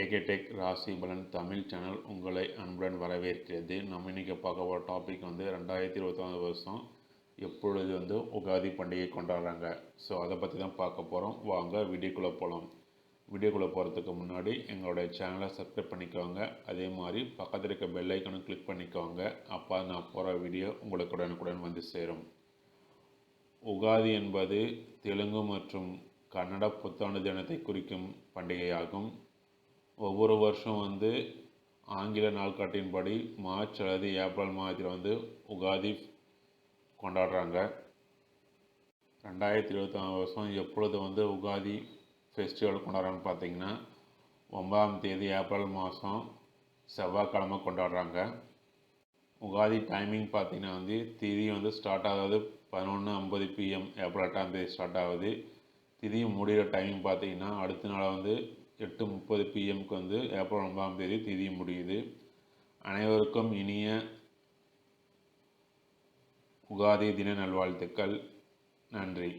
ஏகேடெக் ராசி பலன் தமிழ் சேனல் உங்களை அன்புடன் வரவேற்கிறது. நம்ம இன்றைக்கி பார்க்க போகிற டாபிக் 2024 வருஷம் எப்பொழுது உகாதி பண்டிகை கொண்டாடுறாங்க. ஸோ அதை பற்றி தான் பார்க்க போகிறோம். வாங்க வீடியோக்குள்ளே போகலாம். வீடியோக்குள்ளே போகிறதுக்கு முன்னாடி எங்களுடைய சேனலை சப்ஸ்கிரைப் பண்ணிக்கோங்க. அதே மாதிரி பக்கத்தில் இருக்க பெல் ஐக்கனும் கிளிக் பண்ணிக்கோங்க. அப்போ நான் போகிற வீடியோ உங்களுக்கு உடனுக்குடன் வந்து சேரும். உகாதி என்பது தெலுங்கு மற்றும் கன்னட புத்தாண்டு தினத்தை குறிக்கும் பண்டிகையாகும். ஒவ்வொரு வருஷம் ஆங்கில நாள்காட்டின்படி மார்ச் அல்லது ஏப்ரல் மாதத்தில் உகாதி கொண்டாடுறாங்க. 2024 வருஷம் எப்பொழுது உகாதி ஃபெஸ்டிவல் கொண்டாடுறான்னு பார்த்தீங்கன்னா 9ஆம் தேதி ஏப்ரல் மாதம் செவ்வாய்க்கிழமை கொண்டாடுறாங்க. உகாதி டைமிங் பார்த்தீங்கன்னா திதி ஸ்டார்ட் ஆகுது 11:50 PM ஏப்ரல் 8ஆம் தேதி ஸ்டார்ட் ஆகுது. திதி முடிகிற டைமிங் பார்த்தீங்கன்னா அடுத்த நாள் 8:30 PMக்கு ஏப்ரல் 9ஆம் தேதி திதி முடியுது. அனைவருக்கும் இனிய உகாதி தின நல்வாழ்த்துக்கள். நன்றி.